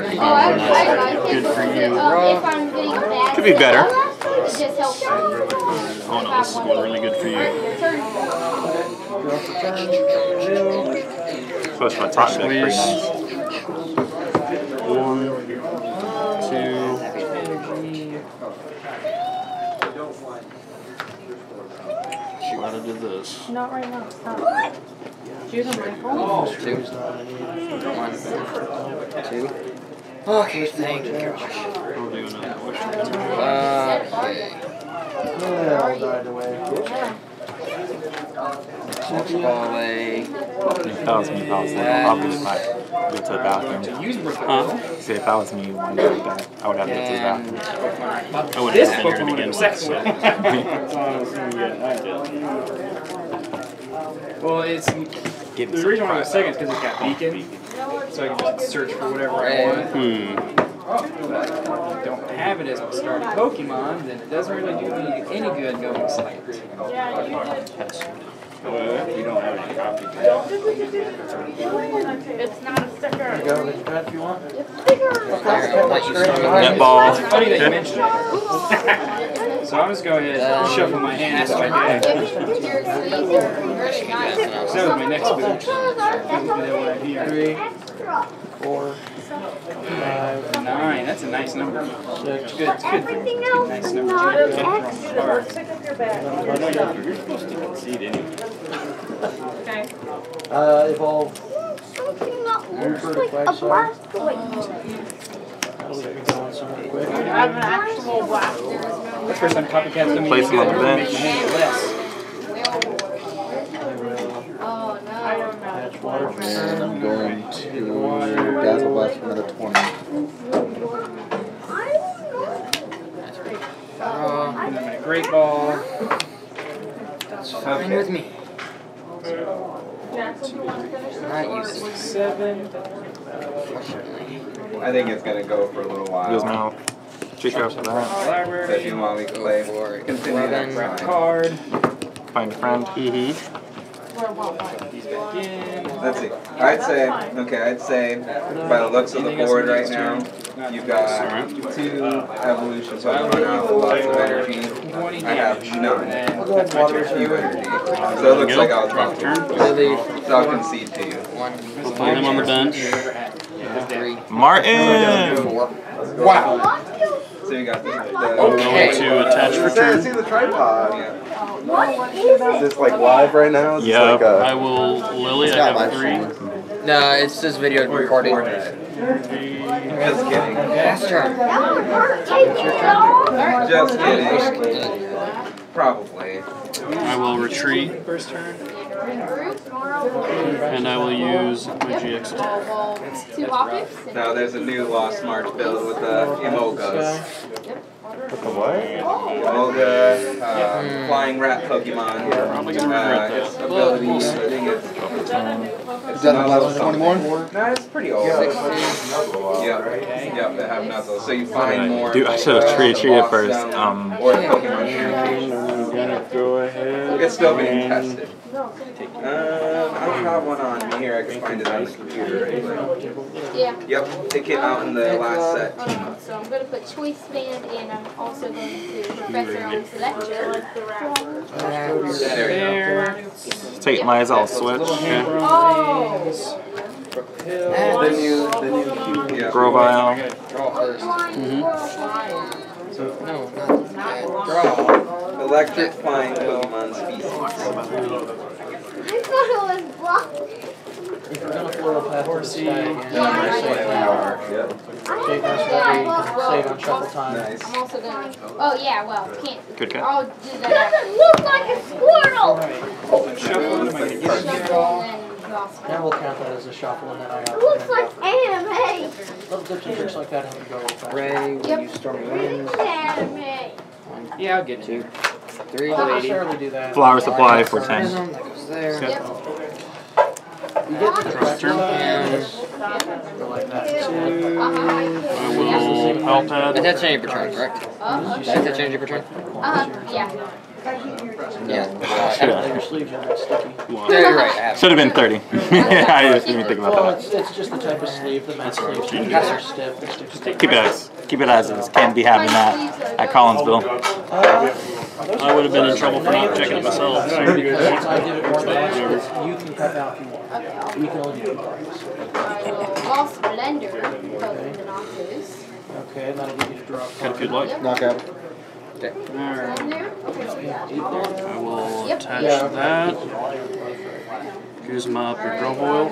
Good for you. Could be better. Oh no, this is going really good for you. Supposed to talk pretty nice. 1, 2. Glad I did this. Not right now. Stop. Do you have a rifle? 2. 1, 2. Okay, thank you. We'll do another question. Okay. Ball away. If that was me, I'll be go to the bathroom. Huh? See, if that was me, one day like that, I would have to go to the bathroom. I would have been here to begin with. Well, it's the reason why I was second is because it's got beacon, so I can just search for whatever I want. If I don't have it as a starting Pokemon, then it doesn't really do me any good going second. You don't have any copy. It's not a sticker. Go with that if you want. It's bigger. Netball. It's funny that you mentioned it. So I'll just go ahead and shuffle my hands to my deck. So that was my next boot. 3, 4, 5, 9. That's a nice number. It's good. It's good. Everything else Nice is number. not Good. extra. Pick up your bag. You're supposed to concede anyway. Okay. Evolve. Something not looks Rupert, like a Quagsire. blastoise. Quick. I have an actual blastoise. That's the first time copycats done me Place him on the bench. make my hand less. Oh no. I don't know. Patch water. And I'm going to Dazzle Blast for another 20. And then a Great Ball. That's fine with me. Not useless. 7. Unfortunately. I think it's gonna go for a little while. Use mouth. Chico for that. So if you Library. want, we can Go play. for it. Continue next 11. time. Card. Find a friend. He's back in. Let's see. I'd say, by the looks of the board right now, you've got 2 evolutions that run out with lots of energy. I have none. That's my turn. Few energy. So it looks like I'll talk to you. Lily. So I'll concede to you. 1, We'll find him on the bench. 3, Martin! 4. Wow. So you got the Okay. To attach for See turn. the tripod. yeah. What is Is it? this like live right now? Is this Yeah. like I will, Lily, I got have live 3. No, it's this video recording. Just kidding. Last turn. That would hurt taking it off. Just kidding. Probably. I will retreat, First turn. and I will use my GX attack. 2 Hoppers. Now there's a new Lost March build with the Emolgas. What the what? Emolga, flying rat Pokemon. Probably gonna regret Its that. ability, I think it's Doesn't last 20 more? No, it's pretty old. Yep, they have Nuzzle. So you find more. Dude, I should have treated first. Or Pokemon Tree. I'm gonna go ahead. It's still being tested. I don't have one on me here. I can find it on the computer. Yeah. Yep, it came out in the last set. So I'm going to put Choice Band and I'm also going to Professor on Selector. There you go. Take mine, I'll switch. Oh! The new Yeah. Grovile. Draw first. No, not Draw. Electric flying Pokemon species. I thought it was blocked. If you're gonna float a path to the sky again, Yep. take this ready, save on shuffle time. Nice. I'm also going to... Oh, yeah, well, can't... Good cat. I'll do that. Doesn't look like a squirrel! Shuffle. Am I gonna get it here? Now we'll count that as a shuffle, and then I got It looks like anime! little tips and tricks like that help you go real fast. Ray, will Yep. you storm It's winds? anime! Yeah, I'll get it. 2, 3, Don't necessarily do that. Flower supply for 10. Prism, that goes there. Yep. You get to the correct turn. And go like that. I will help that's add. that change per turn, correct? That's that change per turn? Yeah. Yeah. Your sleeves are sticky. What? Yeah, you're right. I have. Should have been 30. I didn't even think about Well, that. it's just the type of sleeve. The matte sleeves are stiff. They stick to Keep it as is. Can't be having that at Collinsville. I would have been in trouble for not checking it myself. So. Because I did it more than you can cut out if you want. You can only do 2 parts. Lost blender. The notches. Okay, that'll give you a drop. Kind of good luck. Knockout. In there? I will attach that. Use my upper grove oil.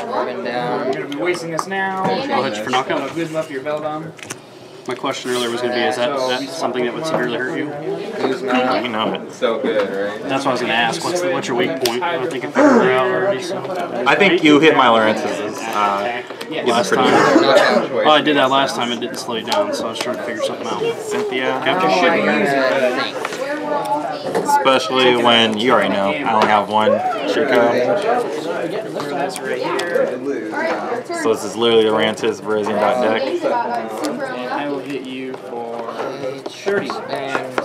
Rubbing down. I'm gonna be wasting this now. I'll hit you for knockout. Good enough for your belt on. My question earlier was going to be, is that something that would severely hurt you? Who's not? You know it. So good, right? That's what I was going to ask. What's your weak point? I think I figured it out already. So. I think you hit my Lawrence's Last pretty time. good. Well, I did that last time. It didn't slow you down, so I was trying to figure something out. Cynthia. Think. Especially when you already know I only have one sheet code. That's right here. So this is literally Lawrence's Virizion deck. I will hit you for 30. And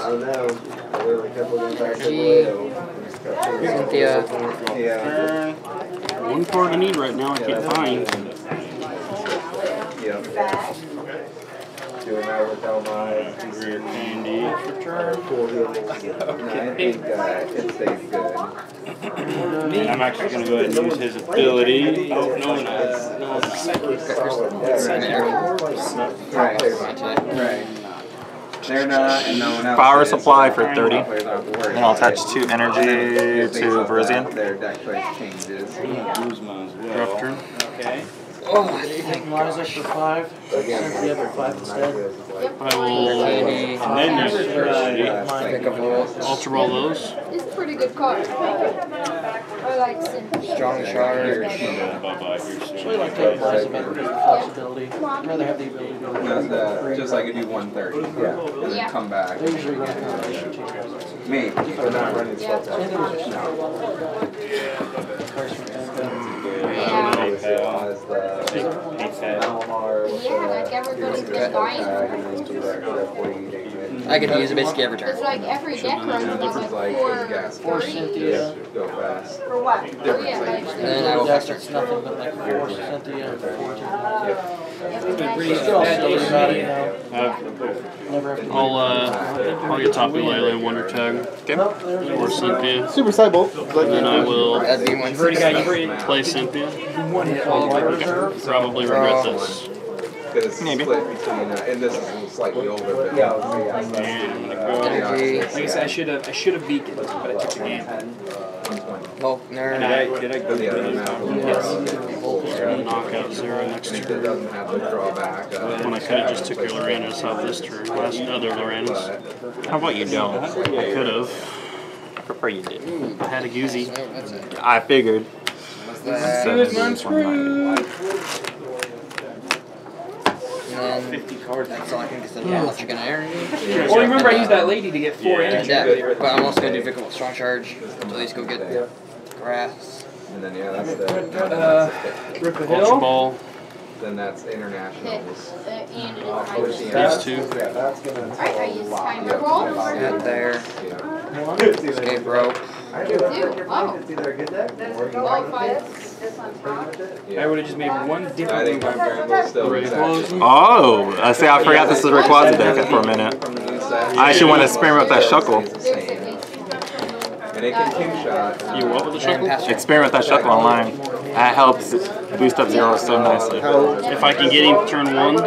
Cynthia. Yeah. One card I need right now I can't find. Yeah. Doing that without my Rare candy. return. No, I think it stays good. I'm actually going to go ahead and use his ability. Oh, no, Right. They're not, and no one else Power is, supply so for 30. players don't have to worry Then I'll about attach it. 2 energy to Virizion. Their deck choice changes. Drop turn. Okay. Oh, Take Liza for 5. Cynthia for 5 instead. I will Vikavolt. ultra ball those. It's a pretty good card. I like Cynthia. Strong charge. Actually, like take Liza better because of flexibility. I'd rather have the ability to do it. Just like you do 130. Yeah. And then come back. They usually run a combination too. Me. But not running Yeah. Yeah, like everybody's been buying them. I could use it basically every turn. It's like every deck runs It's like gas. Or Cynthia. Go fast. For what? Oh, yeah, like And then I will That's pass turn. nothing but like 4 Cynthia and 4 Breathe Still that stay about it, in. you know. Never have to I'll get Tapu Lele and Wonder Tag. Or Cynthia. Super Cybolt. And then I will That'd be 1 You've already got you play Cynthia. one hit. Probably regret this. Because it's split between, and this is slightly over. And I'm going to go. Energy. Like I said, I should have beaconed, but I took the gamble. Volkner. Did I go knockout 0 next It turn? doesn't have the drawback. When I could have just took your Loranas off this turn. Last other Loranas. How about you don't? I could have. I prefer you did. I had a Goozy. That's it. I figured. What's that? Good, I'm screwed. And then 50 cards. That's all I can get. Electric and iron. Well, remember I used that lady to get 4 energy. Yeah, but I'm also gonna do Vikavolt strong charge to at least go get grass. And then, yeah, that's the. Rip a Ultra hill. Ball. Then that's internationals. And it is my These two. Alright, I use timer roll. Got there. Yeah. Escape rope. Oh. I would have just made one I different think move. my Gramble still is actually. Oh, I see. I forgot this is Rayquaza deck for a minute. From the new set. I actually want to experiment with that shuckle. And it can two-shot. You what with the And shuffle? pass turn. Experiment with that shuckle online. That helps boost up 0 so nicely. If I can get him turn 1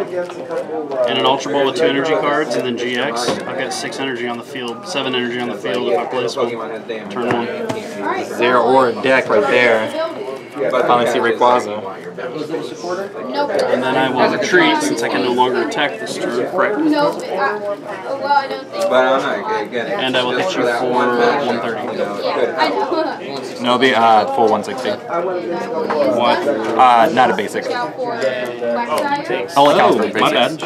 and an Ultra Ball with 2 energy cards and then GX, I've got 6 energy on the field, 7 energy on the field if I play this one. Pokemon has damage. Turn 1. 0 or a deck right there. Finally see Rayquaza. Was it a supporter? Nope. And then I will retreat since I can no longer attack this turn. Nope. Well, I don't think. But I'm not again. And I will hit you for 130. Yeah, I know. No, the full 160. What? Not a basic. Now for Black Tire. Only counts for My basics.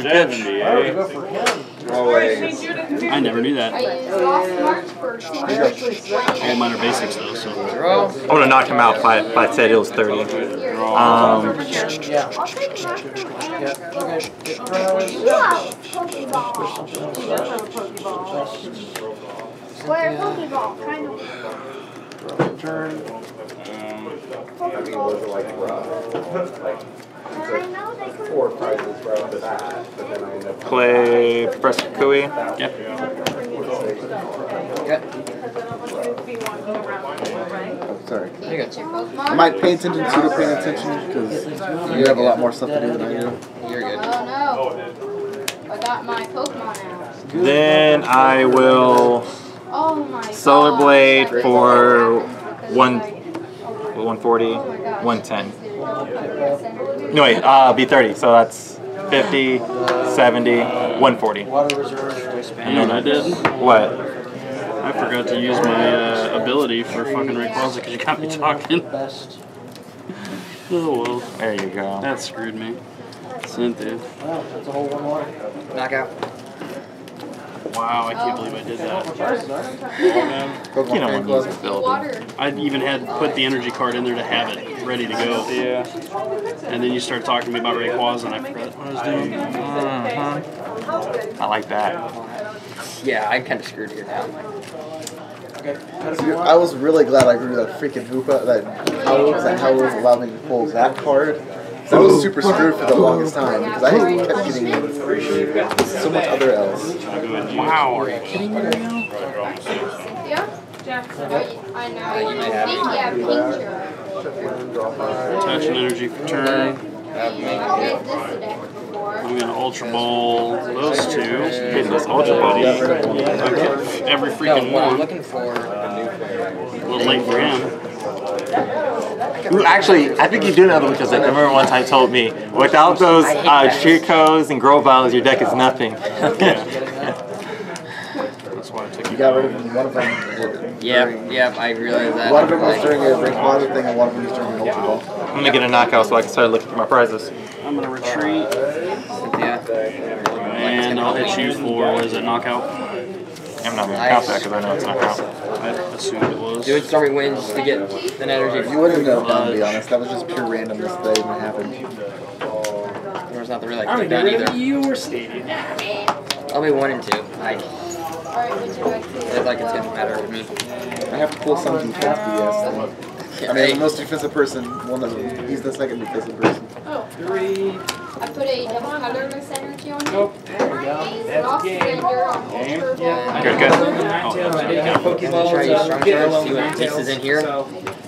bad. 70, I would go for him. Always. I never knew that. I used Lost March for 220. All mine are basics though, so. Draw. I would have knocked him out if I said it was 30. Yeah. Square Pokeball, kind of. Turn. I mean, was it like rough? Like, it's 4 prizes right off the bat, but then I end up. Play Professor Kui. Yep. Sorry. Can you get your I Pokemon? might pay attention, pseudo paying attention, because you have a lot more stuff to do than I do. You're good. Oh no. I got my Pokemon out. Then I will Oh my god. Solar Blade That for happened because 140, oh my gosh. 110. No wait, be 30. So that's 50, 70, 140. Water reserve. You know what I did? What? I forgot to use my ability for fucking Rayquaza because you got me talking. Best. Oh well. There you go. That screwed me. Cynthia. Wow, that's a whole 1 water. Knockout. Wow, I can't believe I did that. You don't want to use his ability. Water. I even had put the energy card in there to have it ready to go. Yeah. And then you started talking to me about Rayquaza and I forgot what I was doing. I like that. Yeah, I kind of screwed here now. Dude, I was really glad I grew that freaking Hoopa, that Howls allowed me to pull that card. I was super screwed for the longest time because I kept getting so much other L's. Wow, are you kidding me? Yeah? I know. You think you have pink shirt. Touch and energy for turn. I've used this deck before. I'm gonna Ultra Ball those two. Hitting this Ultra Ball. Okay. Every No, freaking what I'm one. looking for. A little late for him. Ooh, actually, I think you do know because I remember once I told me, without those Chicos and Grow Bounds, your deck is nothing. That's why I took You got rid of one of them. Yeah, I realized that. One of them was during a Rayquaza thing, and one of them was during an Ultra Ball. I'm gonna get a knockout so I can start looking for my prizes. I'm gonna retreat. Yeah. And I'll hit you for, what is it, knockout? I'm not gonna count that because I know it's knockout. I assumed it was. Doing stormy winds to get the energy. You wouldn't have done, to be honest. That was just pure randomness that even happened. There's not the really I don't like know, done either. really you or Stadium. I'll be 1 and 2. Alright, would you like to? It's like it's gonna matter with me. I have to pull some defense BS thing. I mean, the most defensive person, well, no, he's the second defensive person. Oh. 3. I put a double colorless energy on it. Nope. A Lost Surrender on Ultra Ball. Good, good. Ninetales, I didn't have Try to use strong charge, see what pieces in here.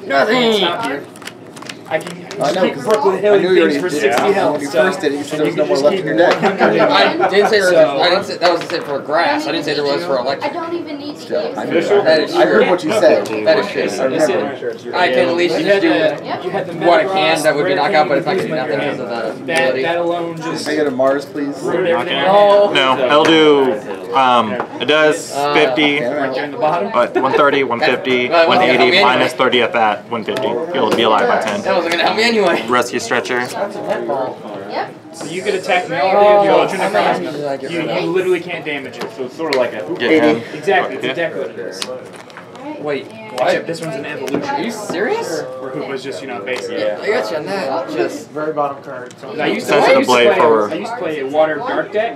Nothing. I can I know, keep because Brooklyn I Hilly knew you things already for did 60 it. health. When you so- first did it, you said there was you no can more just left keep in your deck. I didn't say there was. I didn't say that was it for grass. I didn't say there was for I electric. don't even need to use I it. knew That is I heard what you said. That is true. I remember. I can at least You just had do you had the what I Metagross, can. That would be Rare knockout, but it's not Candy, gonna do nothing because of the ability. that alone just Can I get a Mars, please? ruined everything. Knockout. No, it'll do, it does 50, Right there in the bottom. 130, 150, 180, minus 30 at that, 150. You'll be alive by 10. That wasn't gonna help me anyway. Rescue Stretcher. Yep. So you could attack me all day with your Ultra I Necrozma. usually like it You right literally can't damage it. So it's sort of like a Get him. Exactly, it's exactly what it is. Wait, Except this one's an evolution. are you serious? Where Hoopa's just, basic. I got you on that. Just Very bottom card. I used to Sensitive blade for- play a water dark deck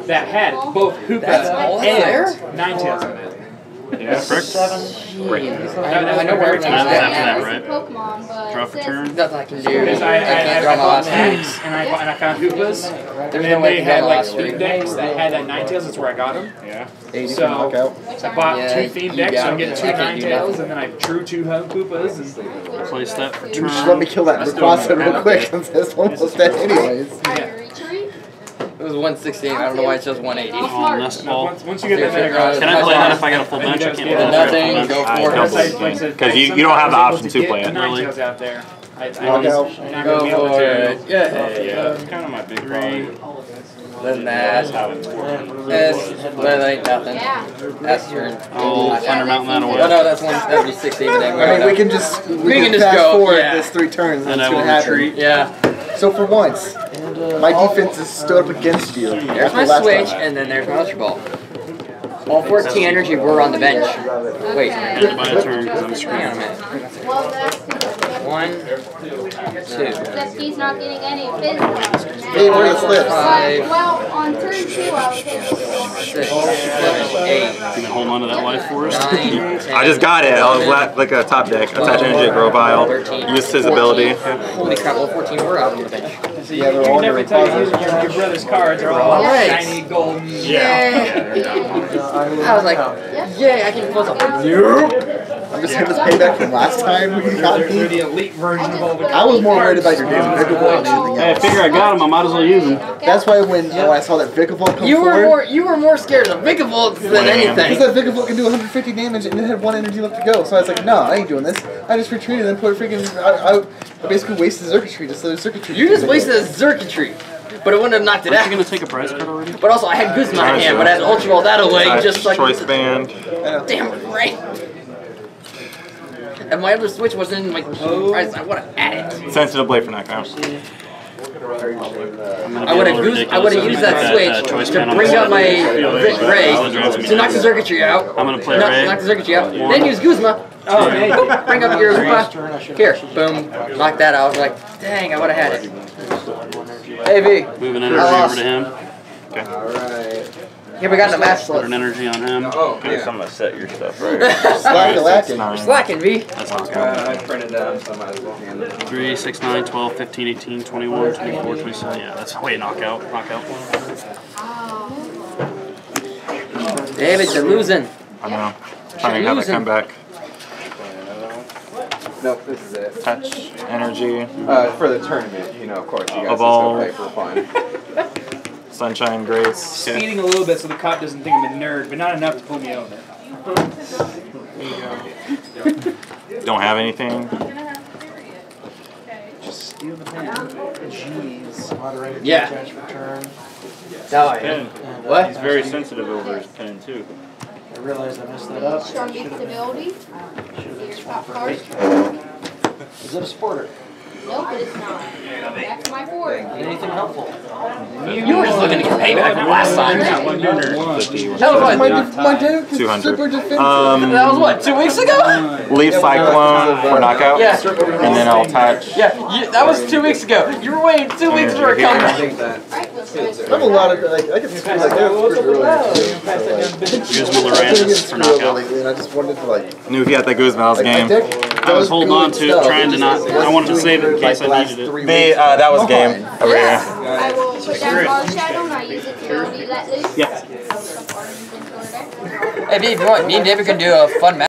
that had both Hoopa That's all there? and Ninetales in it. Yeah, Great. I know where everything's After that, at. right? Pokemon, but Draw it for says turn. Nothing I can do. Because I I can't draw my bought last hand. decks and I found Hoopas. And There's then no way they to had draw like last theme week. decks that had that Ninetales. That's where I got them. 80 So- for knockout. I bought Yeah, 2 theme you decks, so got I'm getting it. 2 I can't do Ninetales, nothing. and then I drew 2 Hoopas. And Place that for You turn. should let me kill that Rayquaza real quick since it's almost dead anyways. Are you retreat? It was 116. I don't know why it shows 180. Oh, nest ball. once you get that Metagross, Can I play that if I got a full bench? I can't play that if I Nothing. got a Go full bench. I for don't it. believe you. Because you don't have the option to play it. Ninetales out there. I Knockout. just Go for it. Yeah. That's kind of my big problem. Then that. This. That ain't nothing. Yeah. That's turn. Oh, Thunder Mountain that Oh away. no, that's 176 even. I mean, we can just can just fast go, forward yeah. this 3 turns and And it's I will gonna happen. retreat. Yeah. So for once, My defense is stood up against you. There's my switch, and then there's my Ultra Ball. All 14 energy were on the bench. Wait. End of my turn because I'm screwed. Hang on a minute. Well, that's 1, 2, except he's not getting any of his left. Hey, where are the slips? Well, on turn 2, I was able to 6, 7, 8, You can hold on to that life for us. 9, 10, I just got it. I was like a top deck. Attach energy to Grovyle. Used his ability. Holy crap, all 14 were out on the bench. So you can never tell your brother's cards are all Right. shiny golden. Yeah. I was like, yay, I can close up. I'm just hitting this payback from last time we got They're me. the elite version of all the I was more worried about your game Vikavolt than anything Hey, I else. figure I got him. I might as well use him. That's why when I saw that Vikavolt come forward, You were more scared of Vikavolt than because anything. that Vikavolt can do 150 damage and it had 1 energy left to go. So I was like, no, I ain't doing this. I just retreated and put freaking. I basically wasted circuitry just so the circuitry. You just wasted a circuitry, but it wouldn't have knocked it Aren't you out. going to take a prize card already? But also, I had Guzma in hand, but I had Ultra Ball that away, just like. Choice band. Damn right. And my other switch wasn't in my price. I would have added. Sensitive blade for knockout. I would have used that switch to bring up my Ray to knock the circuitry out. I'm going to play Ray. Knock the circuitry out. Then use Guzma. Oh, hey. Boop, bring up your Lupa. Here, boom, knock that out. I was like, dang, I would have had it. Hey, V. Moving energy over to him. Alright. Here we got the match Put an slip. energy on him. Oh, I'm gonna set your stuff right. Slacking, V. That's not good. I printed down, so I might as well hand it. 3, 6, 9, 12, 15, 18, 21, 24, 27. Yeah, that's wait, knockout. David, you're losing. I know. Trying to have a comeback. Nope, this is it. Touch energy. For the tournament, you know, of course, you guys Evolve. just go play for fun. Sunshine Grace. Speeding a little bit so the cop doesn't think I'm a nerd, but not enough to pull me over. Don't have anything. Just steal the pen. Jeez. Moderated Yeah. judge for turn. No, I And, What? He's very sensitive over his pen too. I realized I messed that up. Strongest ability. Your top card. Is it a supporter? Nope, but it's not. That's my board. Anything helpful? You were just looking to get payback from last time. That was My what? deck is 200. super defensive. That was what? 2 weeks ago? Leaf Cyclone for knockout. Yeah. And then I'll touch. Yeah, that was 2 weeks ago. You were waiting 2 weeks for a I comeback. think that Alright, let's go. I have a lot of like I can screw like that earlier. Use Lorenz for knockout. And I just wanted to like. Knew he had the Guzma's Like, my game. deck I was does holding good on to it, stuff, trying to it not. just I wanted to wasn't save it in doing case good, I like, needed it. last 3 The, weeks. that was game over here. I will put down Bar Shadow and I use it to let loose. Yeah. Some cards into our deck. Hey, V, if you want, me and David can do a fun match.